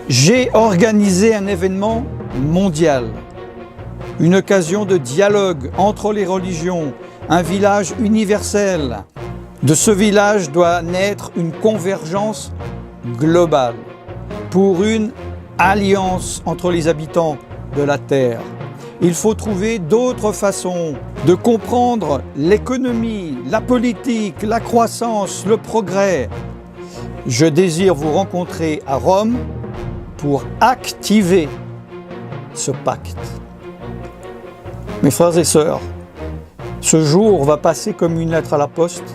J'ai organisé un événement mondial, une occasion de dialogue entre les religions, un village universel. De ce village doit naître une convergence globale pour une alliance entre les habitants de la Terre. Il faut trouver d'autres façons de comprendre l'économie, la politique, la croissance, le progrès. Je désire vous rencontrer à Rome pour activer ce pacte. Mes frères et sœurs, ce jour va passer comme une lettre à la poste,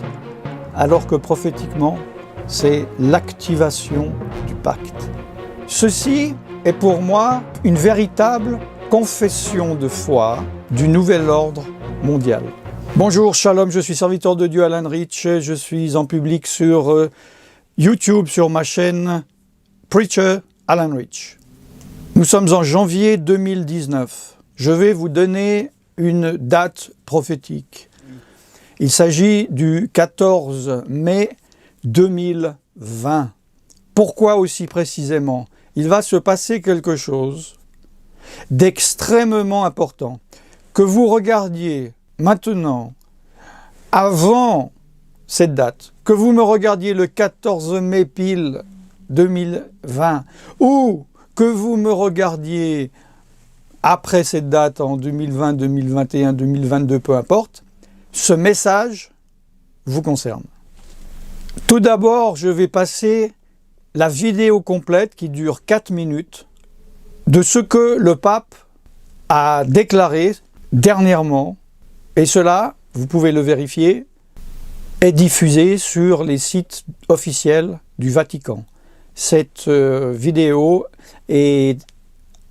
alors que prophétiquement, c'est l'activation du pacte. Ceci est pour moi une véritable confession de foi du nouvel ordre mondial. Bonjour, shalom, je suis serviteur de Dieu Alan Rich, je suis en public sur YouTube, sur ma chaîne Preacher Alan Rich. Nous sommes en janvier 2019. Je vais vous donner une date prophétique. Il s'agit du 14 mai 2020. Pourquoi aussi précisément? Il va se passer quelque chose d'extrêmement important. Que vous regardiez maintenant, avant cette date, que vous me regardiez le 14 mai pile 2020, ou que vous me regardiez après cette date en 2020, 2021, 2022, peu importe, ce message vous concerne. Tout d'abord, je vais passer la vidéo complète qui dure 4 minutes de ce que le pape a déclaré dernièrement, et cela, vous pouvez le vérifier, est diffusé sur les sites officiels du Vatican. Cette vidéo est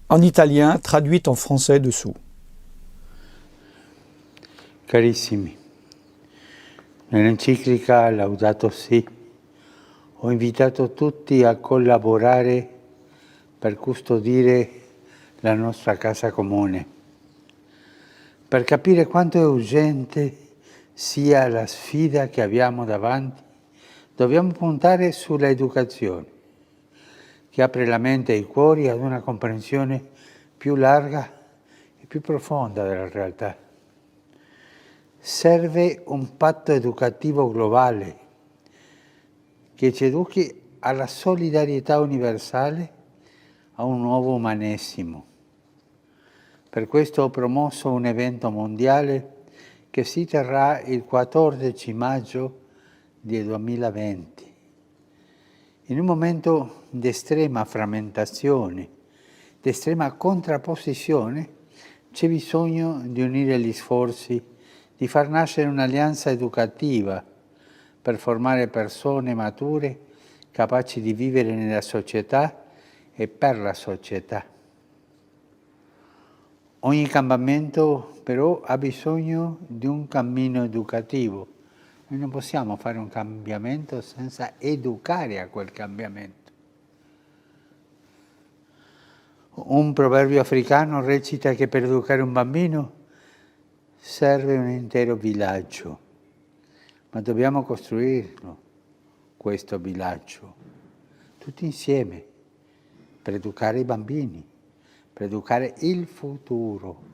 en italien, traduite en français dessous. Carissimi, nell'enciclica Laudato Si ho invitato tutti a collaborare per custodire la nostra casa comune, per capire quanto è urgente sia la sfida che abbiamo davanti. Dobbiamo puntare sulla educazione, che apre la mente e i cuori ad una comprensione più larga e più profonda della realtà. Serve un patto educativo globale che ci educhi alla solidarietà universale, a un nuovo umanesimo. Per questo ho promosso un evento mondiale che si terrà il 14 maggio del 2020. In un momento di estrema frammentazione, di estrema contrapposizione, c'è bisogno di unire gli sforzi, di far nascere un'alleanza educativa per formare persone mature capaci di vivere nella società e per la società. Ogni cambiamento però ha bisogno di un cammino educativo. Noi non possiamo fare un cambiamento senza educare a quel cambiamento. Un proverbio africano recita che per educare un bambino serve un intero villaggio, ma dobbiamo costruirlo, questo villaggio, tutti insieme, per educare i bambini, per educare il futuro.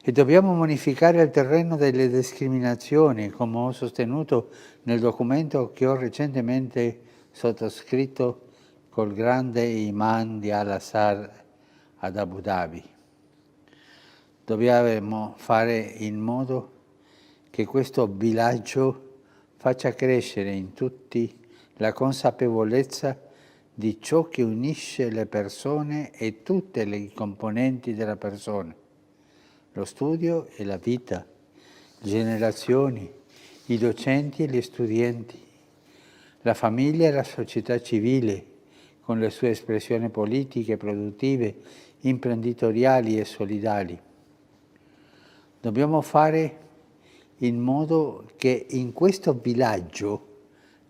E dobbiamo bonificare il terreno delle discriminazioni, come ho sostenuto nel documento che ho recentemente sottoscritto col grande imam di Al-Azhar ad Abu Dhabi. Dobbiamo fare in modo che questo villaggio faccia crescere in tutti la consapevolezza di ciò che unisce le persone e tutte le componenti della persona. Lo studio e la vita, le generazioni, i docenti e gli studenti, la famiglia e la società civile, con le sue espressioni politiche, produttive, imprenditoriali e solidali. Dobbiamo fare in modo che in questo villaggio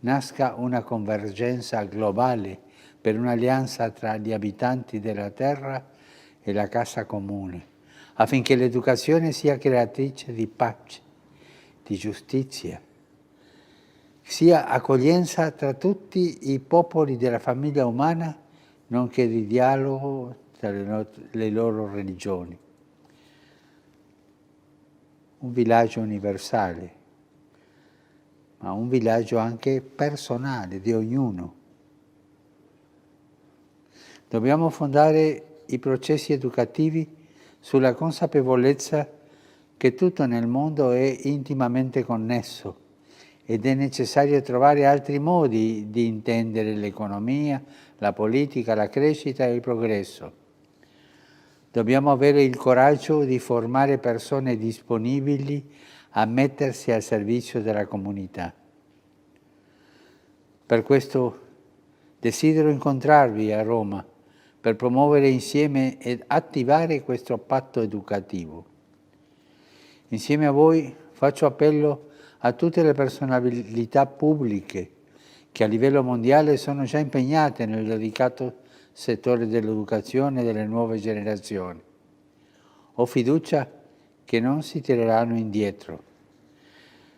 nasca una convergenza globale per un'alleanza tra gli abitanti della terra e la casa comune, affinché l'educazione sia creatrice di pace, di giustizia, sia accoglienza tra tutti i popoli della famiglia umana, nonché di dialogo tra le loro religioni. Un villaggio universale, ma un villaggio anche personale di ognuno. Dobbiamo fondare i processi educativi sulla consapevolezza che tutto nel mondo è intimamente connesso ed è necessario trovare altri modi di intendere l'economia, la politica, la crescita e il progresso. Dobbiamo avere il coraggio di formare persone disponibili a mettersi al servizio della comunità. Per questo desidero incontrarvi a Roma per promuovere insieme ed attivare questo patto educativo. Insieme a voi faccio appello a tutte le personalità pubbliche che a livello mondiale sono già impegnate nel delicato settore dell'educazione e delle nuove generazioni. Ho fiducia che non si tireranno indietro.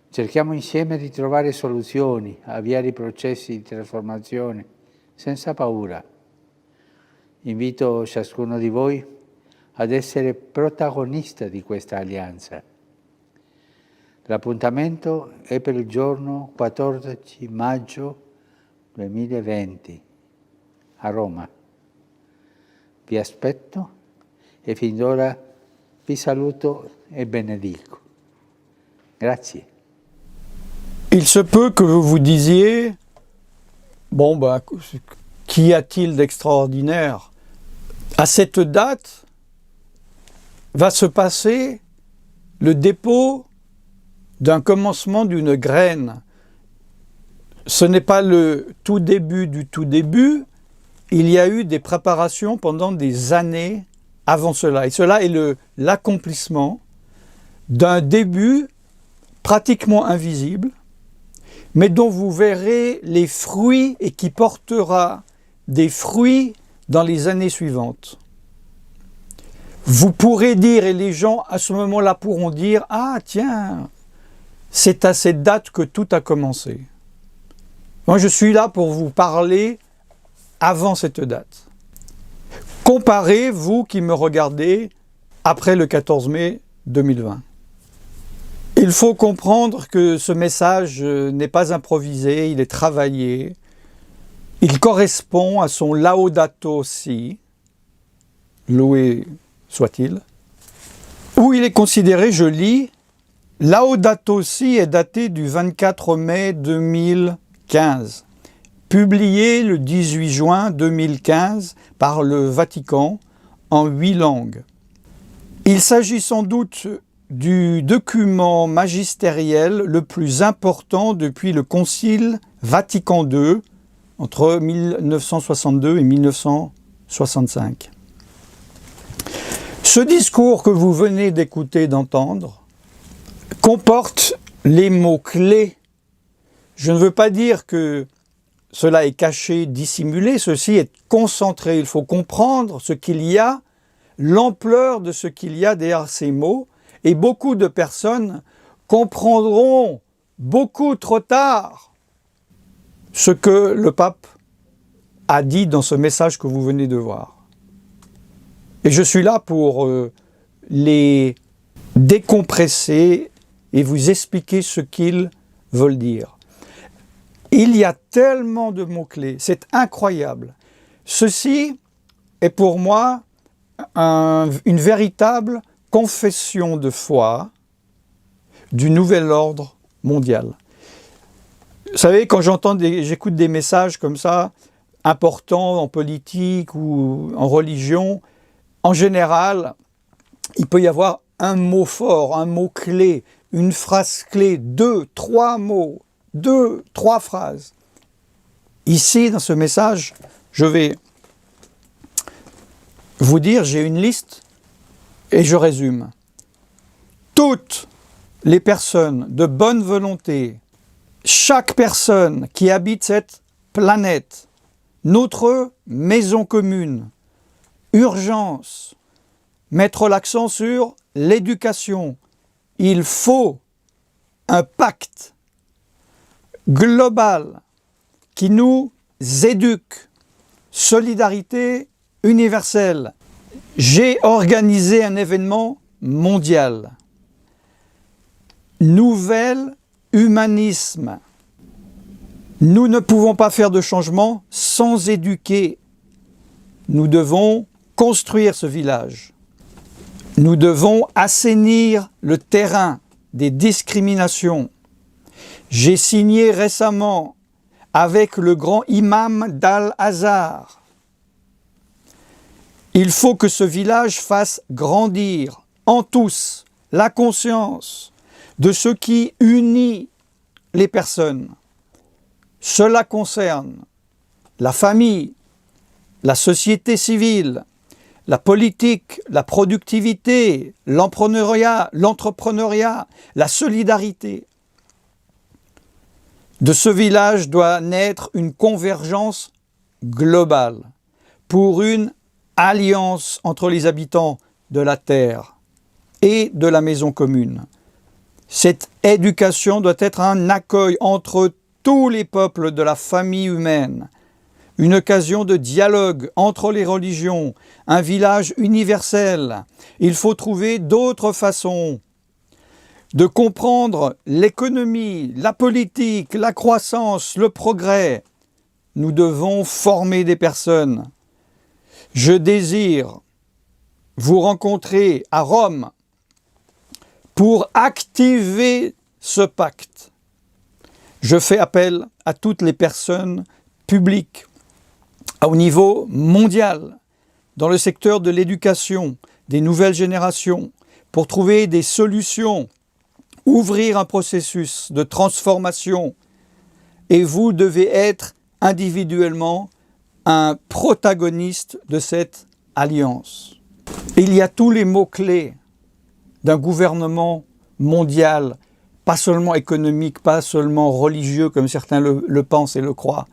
Cerchiamo insieme di trovare soluzioni, avviare i processi di trasformazione senza paura. Invito ciascuno di voi ad essere protagonista di questa alleanza. L'appuntamento è per il giorno 14 maggio 2020 a Roma. Vi aspetto e fin d'ora vi saluto et benedico. Grazie. Il se peut que vous vous disiez, bon, qu'y a-t-il d'extraordinaire? À cette date va se passer le dépôt d'un commencement d'une graine. Ce n'est pas le tout début du tout début, il y a eu des préparations pendant des années avant cela. Et cela est l'accomplissement d'un début pratiquement invisible, mais dont vous verrez les fruits et qui portera des fruits dans les années suivantes. Vous pourrez dire, et les gens à ce moment-là pourront dire, ah tiens, c'est à cette date que tout a commencé. Moi je suis là pour vous parler avant cette date. Comparez, vous qui me regardez, après le 14 mai 2020. Il faut comprendre que ce message n'est pas improvisé, il est travaillé. Il correspond à son Laudato Si, loué soit-il, où il est considéré, je lis, Laudato Si est daté du 24 mai 2015, publié le 18 juin 2015 par le Vatican en 8 langues. Il s'agit sans doute du document magistériel le plus important depuis le Concile Vatican II entre 1962 et 1965. Ce discours que vous venez d'écouter, d'entendre, comporte les mots-clés. Je ne veux pas dire que cela est caché, dissimulé, ceci est concentré. Il faut comprendre ce qu'il y a, l'ampleur de ce qu'il y a derrière ces mots, et beaucoup de personnes comprendront beaucoup trop tard ce que le pape a dit dans ce message que vous venez de voir. Et je suis là pour les décompresser et vous expliquer ce qu'ils veulent dire. Il y a tellement de mots-clés, c'est incroyable. Ceci est pour moi une véritable confession de foi du nouvel ordre mondial. Vous savez, quand j'écoute des messages comme ça, importants en politique ou en religion, en général, il peut y avoir un mot fort, un mot clé, une phrase clé, 2, 3 mots, 2, 3 phrases. Ici, dans ce message, je vais vous dire, j'ai une liste et je résume. Toutes les personnes de bonne volonté, chaque personne qui habite cette planète, notre maison commune, urgence, mettre l'accent sur l'éducation. Il faut un pacte. globale qui nous éduque. Solidarité universelle. J'ai organisé un événement mondial. Nouvel humanisme. Nous ne pouvons pas faire de changement sans éduquer. Nous devons construire ce village. Nous devons assainir le terrain des discriminations. J'ai signé récemment avec le grand imam d'Al-Azhar. Il faut que ce village fasse grandir en tous la conscience de ce qui unit les personnes. Cela concerne la famille, la société civile, la politique, la productivité, l'entrepreneuriat, la solidarité. De ce village doit naître une convergence globale pour une alliance entre les habitants de la terre et de la maison commune. Cette éducation doit être un accueil entre tous les peuples de la famille humaine, une occasion de dialogue entre les religions, un village universel. Il faut trouver d'autres façons de comprendre l'économie, la politique, la croissance, le progrès. Nous devons former des personnes. Je désire vous rencontrer à Rome pour activer ce pacte. Je fais appel à toutes les personnes publiques au niveau mondial, dans le secteur de l'éducation, des nouvelles générations, pour trouver des solutions, ouvrir un processus de transformation. Et vous devez être individuellement un protagoniste de cette alliance. Il y a tous les mots-clés d'un gouvernement mondial, pas seulement économique, pas seulement religieux comme certains le pensent et le croient.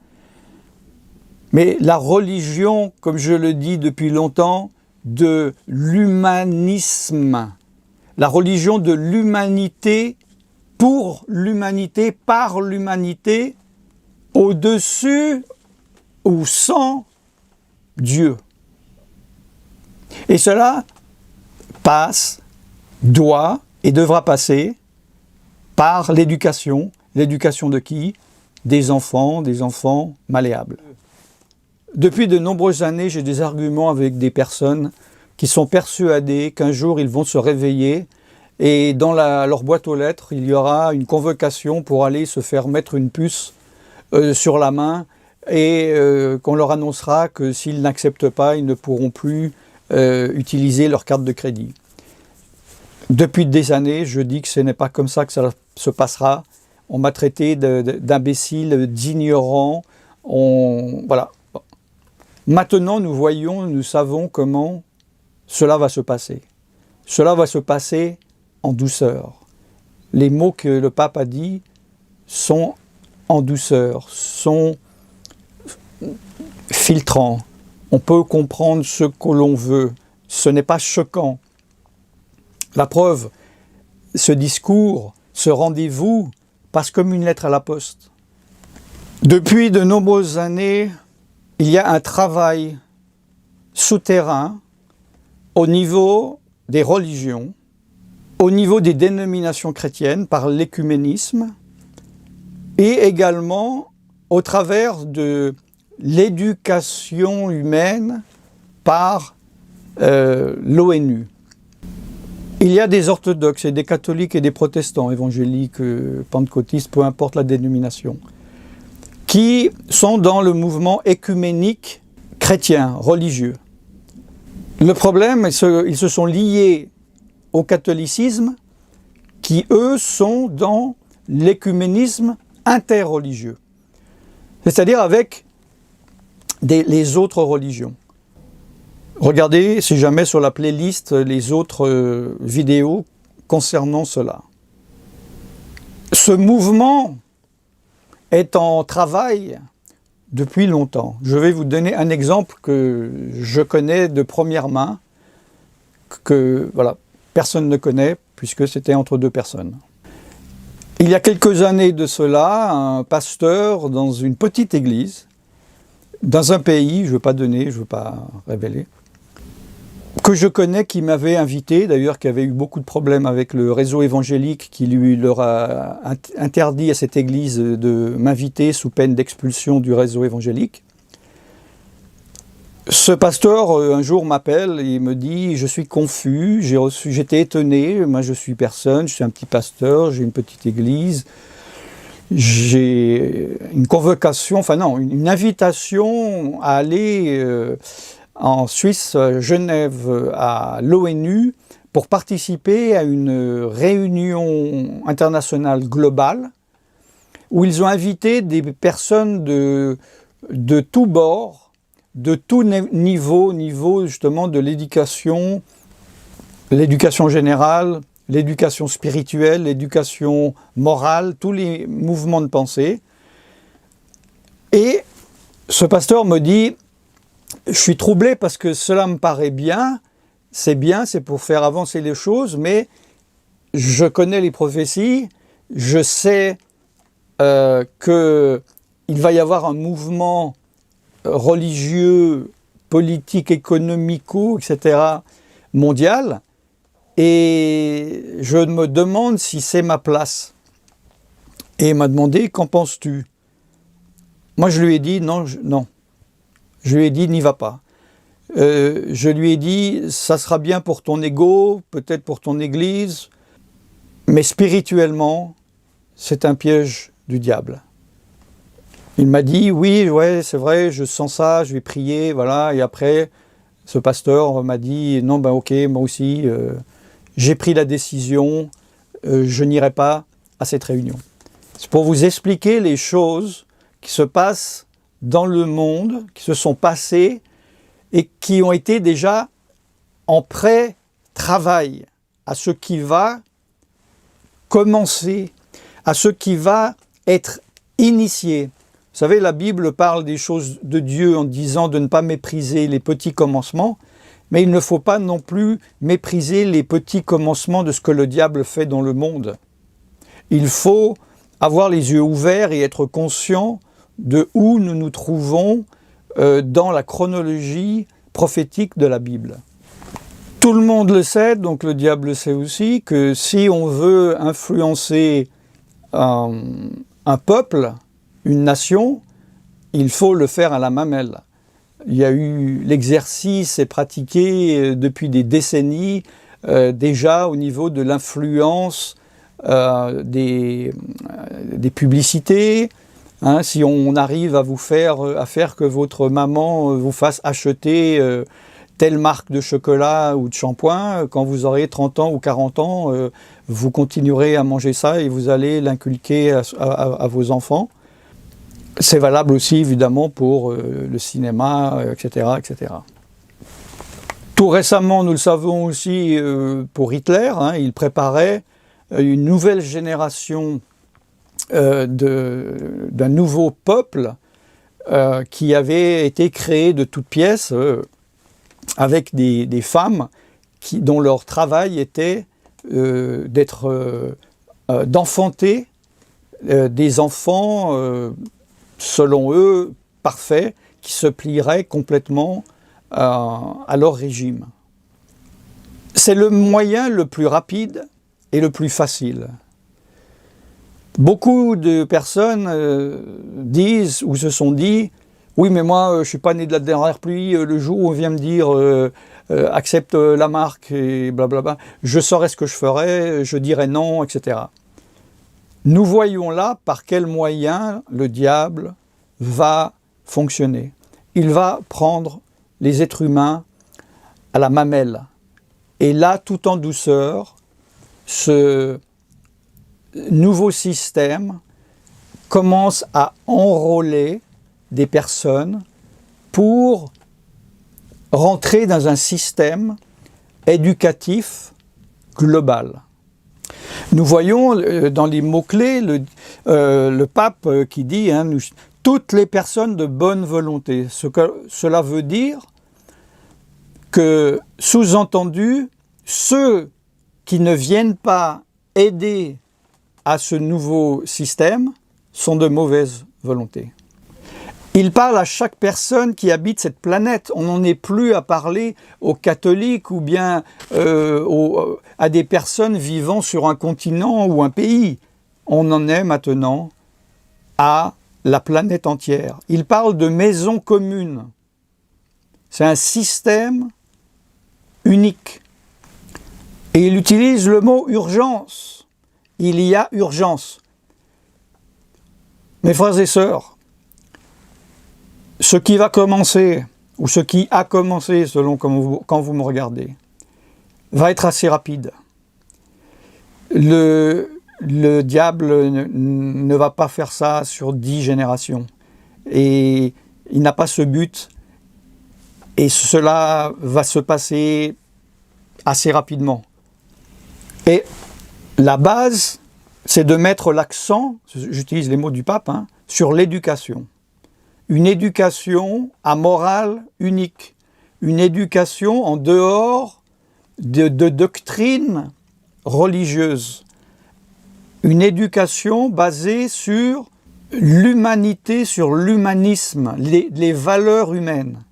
Mais la religion, comme je le dis depuis longtemps, de l'humanisme. La religion de l'humanité, pour l'humanité, par l'humanité, au-dessus ou sans Dieu. Et cela passe, doit et devra passer par l'éducation. L'éducation de qui? Des enfants malléables. Depuis de nombreuses années, j'ai des arguments avec des personnes qui sont persuadées qu'un jour ils vont se réveiller et dans leur boîte aux lettres, il y aura une convocation pour aller se faire mettre une puce sur la main et qu'on leur annoncera que s'ils n'acceptent pas, ils ne pourront plus utiliser leur carte de crédit. Depuis des années, je dis que ce n'est pas comme ça que ça se passera. On m'a traité d'imbécile, d'ignorant. Voilà. Maintenant, nous savons comment cela va se passer. Cela va se passer en douceur. Les mots que le pape a dit sont en douceur, sont filtrants. On peut comprendre ce que l'on veut. Ce n'est pas choquant. La preuve, ce discours, ce rendez-vous, passe comme une lettre à la poste. Depuis de nombreuses années, il y a un travail souterrain au niveau des religions, au niveau des dénominations chrétiennes par l'écuménisme et également au travers de l'éducation humaine par l'ONU. Il y a des orthodoxes et des catholiques et des protestants, évangéliques, pentecôtistes, peu importe la dénomination, qui sont dans le mouvement écuménique chrétien, religieux. Le problème, ils se sont liés au catholicisme, qui eux sont dans l'écuménisme interreligieux, c'est-à-dire avec les autres religions. Regardez, si jamais, sur la playlist, les autres vidéos concernant cela. Ce mouvement est en travail depuis longtemps. Je vais vous donner un exemple que je connais de première main, que voilà, personne ne connaît, puisque c'était entre deux personnes. Il y a quelques années de cela, un pasteur dans une petite église, dans un pays, je ne veux pas donner, je ne veux pas révéler, que je connais, qui m'avait invité, d'ailleurs qui avait eu beaucoup de problèmes avec le réseau évangélique, qui leur a interdit à cette église de m'inviter sous peine d'expulsion du réseau évangélique. Ce pasteur, un jour, m'appelle et me dit « Je suis confus, j'étais étonné, moi je suis personne, je suis un petit pasteur, j'ai une petite église, j'ai une convocation, enfin non, une invitation à aller en Suisse, Genève, à l'ONU, pour participer à une réunion internationale globale où ils ont invité des personnes de tous bords, de tout niveau justement de l'éducation générale, l'éducation spirituelle, l'éducation morale, tous les mouvements de pensée. Et ce pasteur me dit, je suis troublé parce que cela me paraît bien, c'est pour faire avancer les choses, mais je connais les prophéties, je sais qu'il va y avoir un mouvement religieux, politique, économico, etc., mondial, et je me demande si c'est ma place. Et il m'a demandé, qu'en penses-tu? Moi, je lui ai dit, non. Je lui ai dit, n'y va pas. Je lui ai dit, ça sera bien pour ton ego, peut-être pour ton église, mais spirituellement, c'est un piège du diable. Il m'a dit, oui, ouais, c'est vrai, je sens ça, je vais prier, voilà. Et après, ce pasteur m'a dit, non, ben ok, moi aussi, j'ai pris la décision, je n'irai pas à cette réunion. C'est pour vous expliquer les choses qui se passent dans le monde, qui se sont passées et qui ont été déjà en pré-travail à ce qui va commencer, à ce qui va être initié. Vous savez, la Bible parle des choses de Dieu en disant de ne pas mépriser les petits commencements, mais il ne faut pas non plus mépriser les petits commencements de ce que le diable fait dans le monde. Il faut avoir les yeux ouverts et être conscient de où nous nous trouvons dans la chronologie prophétique de la Bible. Tout le monde le sait, donc le diable le sait aussi, que si on veut influencer un peuple, une nation, il faut le faire à la mamelle. Il y a eu l'exercice est pratiqué depuis des décennies déjà au niveau de l'influence des publicités. Hein, si on arrive à faire que votre maman vous fasse acheter telle marque de chocolat ou de shampoing, quand vous aurez 30 ans ou 40 ans, vous continuerez à manger ça et vous allez l'inculquer à vos enfants. C'est valable aussi évidemment pour le cinéma, etc., etc. Tout récemment, nous le savons aussi pour Hitler, hein, il préparait une nouvelle génération d'un nouveau peuple qui avait été créé de toutes pièces avec des femmes dont leur travail était d'enfanter des enfants selon eux, parfaits, qui se plieraient complètement à leur régime. C'est le moyen le plus rapide et le plus facile. Beaucoup de personnes disent ou se sont dit « Oui, mais moi, je ne suis pas né de la dernière pluie, le jour où on vient me dire accepte la marque et blablabla, je saurais ce que je ferais, je dirais non, etc. » Nous voyons là par quel moyen le diable va fonctionner. Il va prendre les êtres humains à la mamelle. Et là, tout en douceur, ce nouveau système commence à enrôler des personnes pour rentrer dans un système éducatif global. Nous voyons dans les mots-clés le pape qui dit toutes les personnes de bonne volonté. Cela veut dire que, sous-entendu, ceux qui ne viennent pas aider à ce nouveau système sont de mauvaise volonté. Il parle à chaque personne qui habite cette planète. On n'en est plus à parler aux catholiques ou bien à des personnes vivant sur un continent ou un pays. On en est maintenant à la planète entière. Il parle de maison commune. C'est un système unique. Et il utilise le mot urgence. Il y a urgence. Mes frères et sœurs, ce qui va commencer, ou ce qui a commencé selon quand vous me regardez, va être assez rapide. Le diable ne va pas faire ça sur 10 générations. Et il n'a pas ce but. Et cela va se passer assez rapidement. Et la base, c'est de mettre l'accent, j'utilise les mots du pape, sur l'éducation. Une éducation à morale unique. Une éducation en dehors de doctrines religieuses. Une éducation basée sur l'humanité, sur l'humanisme, les valeurs humaines.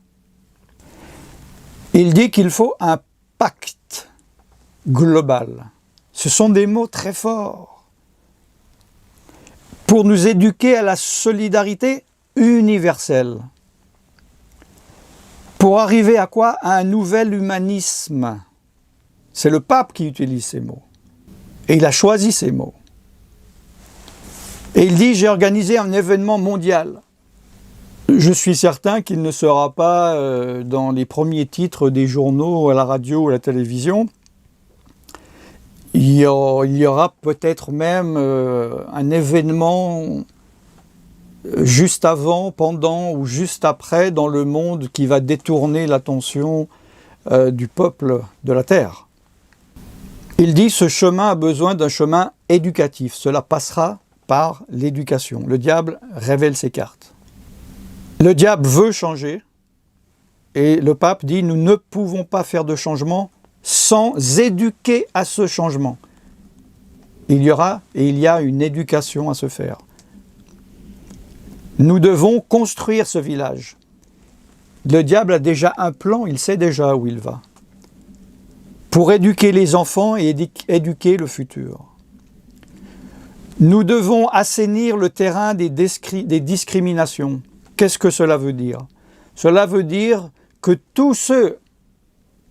Il dit qu'il faut un pacte global. Ce sont des mots très forts. Pour nous éduquer à la solidarité universelle. Pour arriver à quoi? À un nouvel humanisme. C'est le pape qui utilise ces mots. Et il a choisi ces mots. Et il dit, j'ai organisé un événement mondial. Je suis certain qu'il ne sera pas dans les premiers titres des journaux, à la radio ou à la télévision. Il y aura peut-être même un événement juste avant, pendant ou juste après dans le monde qui va détourner l'attention du peuple de la terre. Il dit, ce chemin a besoin d'un chemin éducatif. Cela passera par l'éducation. Le diable révèle ses cartes. Le diable veut changer et le pape dit, nous ne pouvons pas faire de changement sans éduquer à ce changement. Il y a une éducation à se faire. Nous devons construire ce village. Le diable a déjà un plan, il sait déjà où il va. Pour éduquer les enfants et éduquer le futur. Nous devons assainir le terrain des discriminations. Qu'est-ce que cela veut dire? Cela veut dire que tous ceux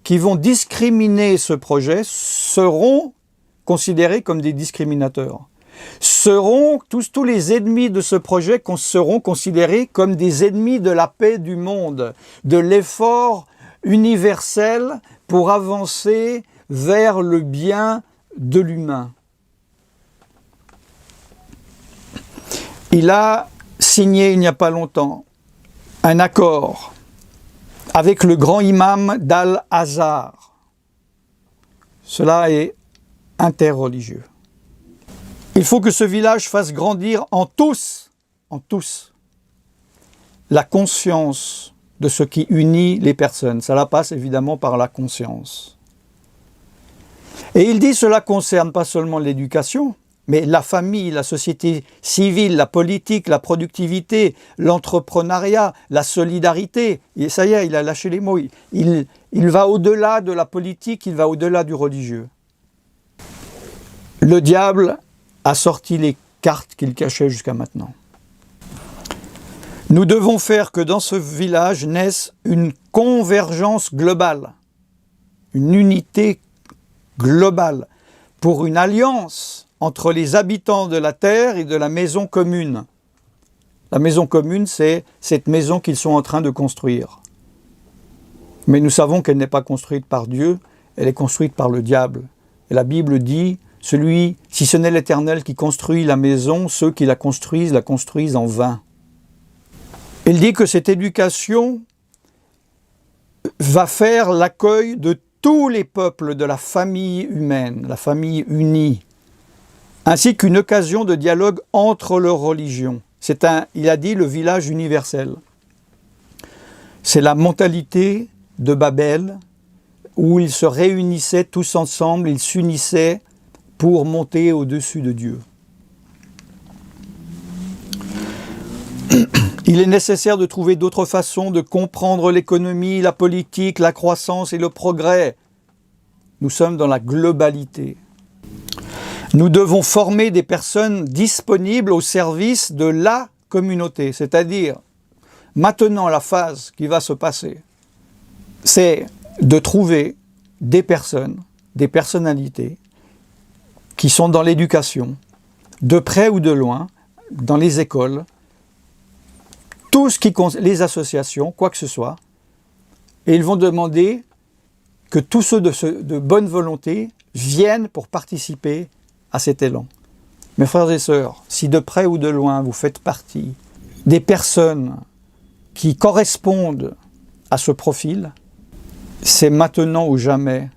qui vont discriminer ce projet seront considérés comme des discriminateurs. Tous les ennemis de ce projet seront considérés comme des ennemis de la paix du monde, de l'effort universel pour avancer vers le bien de l'humain. Il a signé il n'y a pas longtemps un accord avec le grand imam d'Al-Azhar. Cela est interreligieux. Il faut que ce village fasse grandir en tous, la conscience de ce qui unit les personnes. Cela passe évidemment par la conscience. Et il dit cela concerne pas seulement l'éducation, mais la famille, la société civile, la politique, la productivité, l'entrepreneuriat, la solidarité. Et ça y est, il a lâché les mots. Il va au-delà de la politique, il va au-delà du religieux. Le diable a sorti les cartes qu'il cachait jusqu'à maintenant. Nous devons faire que dans ce village naisse une convergence globale, une unité globale, pour une alliance entre les habitants de la terre et de la maison commune. La maison commune, c'est cette maison qu'ils sont en train de construire. Mais nous savons qu'elle n'est pas construite par Dieu, elle est construite par le diable. Et la Bible dit, si ce n'est l'Éternel qui construit la maison, ceux qui la construisent en vain. Il dit que cette éducation va faire l'accueil de tous les peuples de la famille humaine, la famille unie, ainsi qu'une occasion de dialogue entre leurs religions. Il a dit le village universel. C'est la mentalité de Babel, où ils se réunissaient tous ensemble, ils s'unissaient pour monter au-dessus de Dieu. Il est nécessaire de trouver d'autres façons de comprendre l'économie, la politique, la croissance et le progrès. Nous sommes dans la globalité. Nous devons former des personnes disponibles au service de la communauté, c'est-à-dire maintenant la phase qui va se passer, c'est de trouver des personnes, des personnalités qui sont dans l'éducation, de près ou de loin, dans les écoles, tout ce qui concerne les associations, quoi que ce soit, et ils vont demander que tous ceux de bonne volonté viennent pour participer à cet élan. Mes frères et sœurs, si de près ou de loin vous faites partie des personnes qui correspondent à ce profil, c'est maintenant ou jamais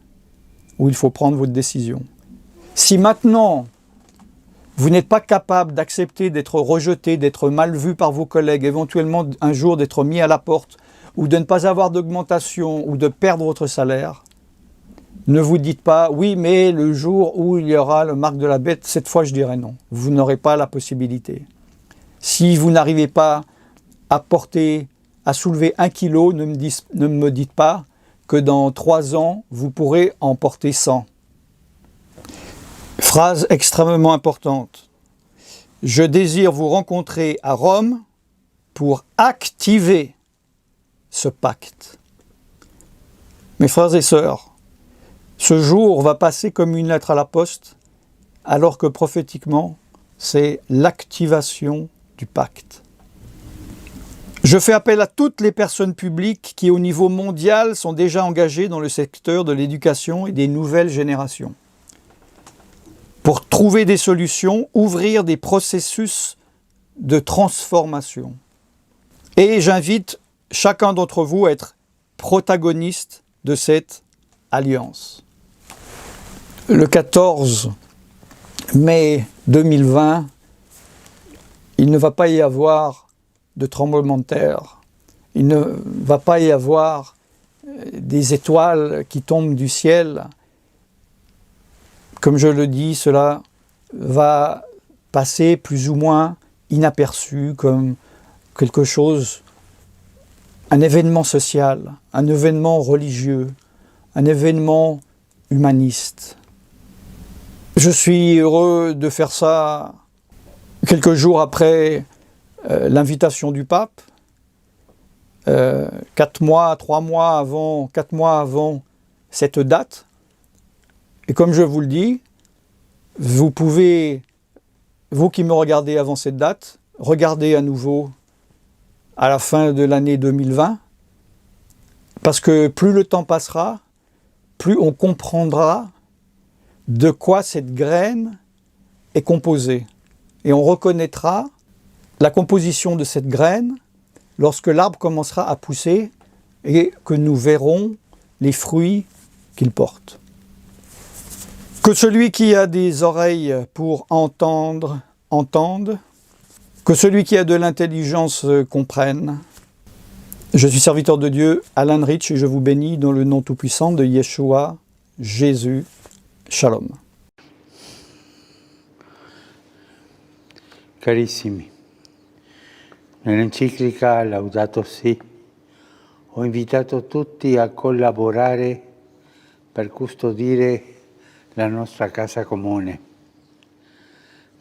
où il faut prendre votre décision. Si maintenant vous n'êtes pas capable d'accepter d'être rejeté, d'être mal vu par vos collègues, éventuellement un jour d'être mis à la porte, ou de ne pas avoir d'augmentation, ou de perdre votre salaire, ne vous dites pas, oui, mais le jour où il y aura le marque de la bête, cette fois je dirai non. Vous n'aurez pas la possibilité. Si vous n'arrivez pas à porter, à soulever 1 kilo, ne me dites pas que dans 3 ans, vous pourrez en porter 100. Phrase extrêmement importante. Je désire vous rencontrer à Rome pour activer ce pacte. Mes frères et sœurs, ce jour va passer comme une lettre à la poste, alors que prophétiquement, c'est l'activation du pacte. Je fais appel à toutes les personnes publiques qui, au niveau mondial, sont déjà engagées dans le secteur de l'éducation et des nouvelles générations, pour trouver des solutions, ouvrir des processus de transformation. Et j'invite chacun d'entre vous à être protagoniste de cette alliance. Le 14 mai 2020, il ne va pas y avoir de tremblement de terre. Il ne va pas y avoir des étoiles qui tombent du ciel. Comme je le dis, cela va passer plus ou moins inaperçu comme quelque chose, un événement social, un événement religieux, un événement humaniste. Je suis heureux de faire ça quelques jours après l'invitation du pape, 4 mois avant cette date. Et comme je vous le dis, vous pouvez, vous qui me regardez avant cette date, regarder à nouveau à la fin de l'année 2020, parce que plus le temps passera, plus on comprendra de quoi cette graine est composée. Et on reconnaîtra la composition de cette graine lorsque l'arbre commencera à pousser et que nous verrons les fruits qu'il porte. Que celui qui a des oreilles pour entendre, entende. Que celui qui a de l'intelligence comprenne. Je suis serviteur de Dieu, Alan Rich, et je vous bénis dans le nom tout-puissant de Yeshua, Jésus. Shalom. Carissimi, nell'enciclica Laudato Si ho invitato tutti a collaborare per custodire la nostra casa comune,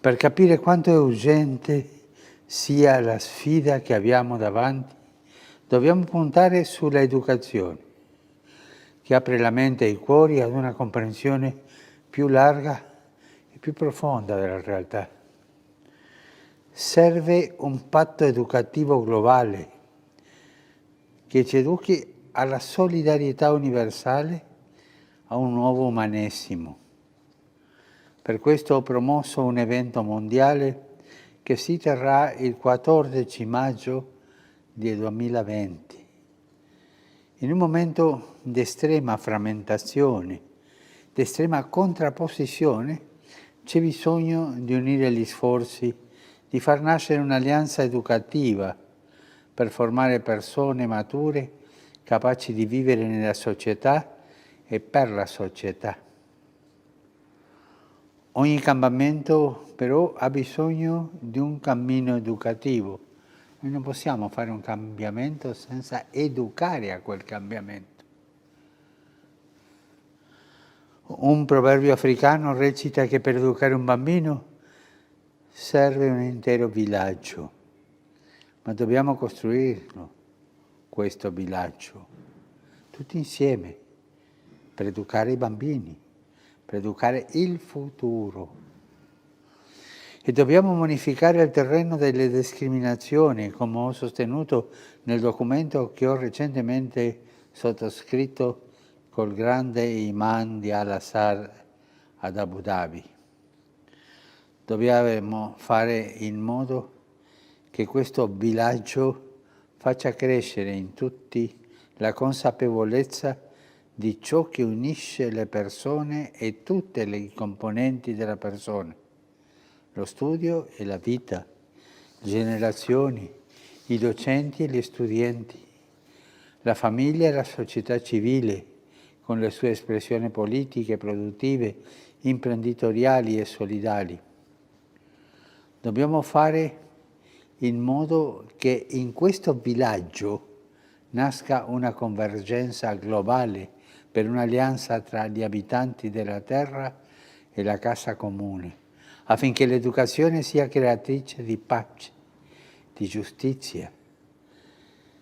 per capire quanto è urgente sia la sfida che abbiamo davanti. Dobbiamo puntare sulla educazione, che apre la mente e i cuori ad una comprensione più larga e più profonda della realtà. Serve un patto educativo globale che ci educhi alla solidarietà universale, a un nuovo umanesimo. Per questo ho promosso un evento mondiale che si terrà il 14 maggio del 2020. In un momento di estrema frammentazione, di estrema contrapposizione, c'è bisogno di unire gli sforzi, di far nascere un'alleanza educativa per formare persone mature capaci di vivere nella società e per la società. Ogni cambiamento però ha bisogno di un cammino educativo, Noi non possiamo fare un cambiamento senza educare a quel cambiamento. Un proverbio africano recita che per educare un bambino serve un intero villaggio, ma dobbiamo costruirlo, questo villaggio, tutti insieme, per educare i bambini, per educare il futuro. E dobbiamo bonificare il terreno delle discriminazioni, come ho sostenuto nel documento che ho recentemente sottoscritto col grande imam di Al-Azhar ad Abu Dhabi. Dobbiamo fare in modo che questo villaggio faccia crescere in tutti la consapevolezza di ciò che unisce le persone e tutte le componenti della persona, lo studio e la vita, le generazioni, i docenti e gli studenti, la famiglia e la società civile, con le sue espressioni politiche, produttive, imprenditoriali e solidali. Dobbiamo fare in modo che in questo villaggio nasca una convergenza globale per un'alleanza tra gli abitanti della terra e la casa comune, affinché l'educazione sia creatrice di pace, di giustizia,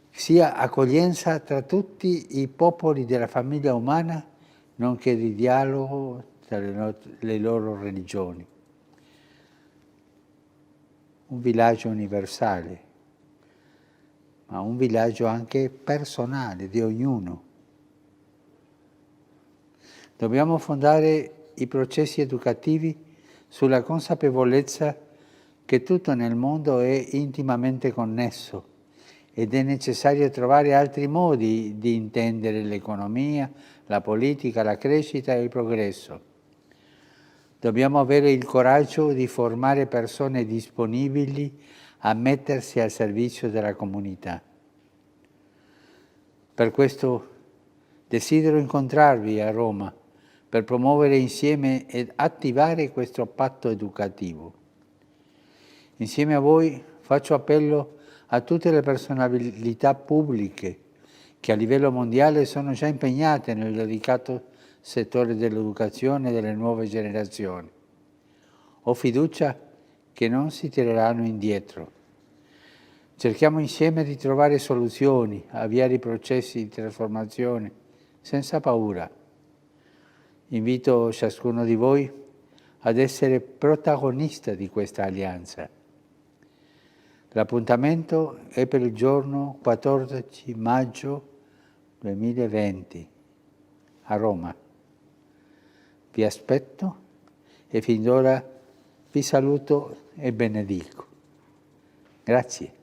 sia accoglienza tra tutti i popoli della famiglia umana, nonché di dialogo tra le loro religioni. Un villaggio universale, ma un villaggio anche personale di ognuno. Dobbiamo fondare i processi educativi sulla consapevolezza che tutto nel mondo è intimamente connesso ed è necessario trovare altri modi di intendere l'economia, la politica, la crescita e il progresso. Dobbiamo avere il coraggio di formare persone disponibili a mettersi al servizio della comunità. Per questo desidero incontrarvi a Roma per promuovere insieme ed attivare questo patto educativo. Insieme a voi faccio appello a tutte le personalità pubbliche che a livello mondiale sono già impegnate nel delicato settore dell'educazione delle nuove generazioni. Ho fiducia che non si tireranno indietro. Cerchiamo insieme di trovare soluzioni, avviare i processi di trasformazione senza paura. Invito ciascuno di voi ad essere protagonista di questa alleanza. L'appuntamento è per il giorno 14 maggio 2020 a Roma. Vi aspetto e fin d'ora vi saluto e benedico. Grazie.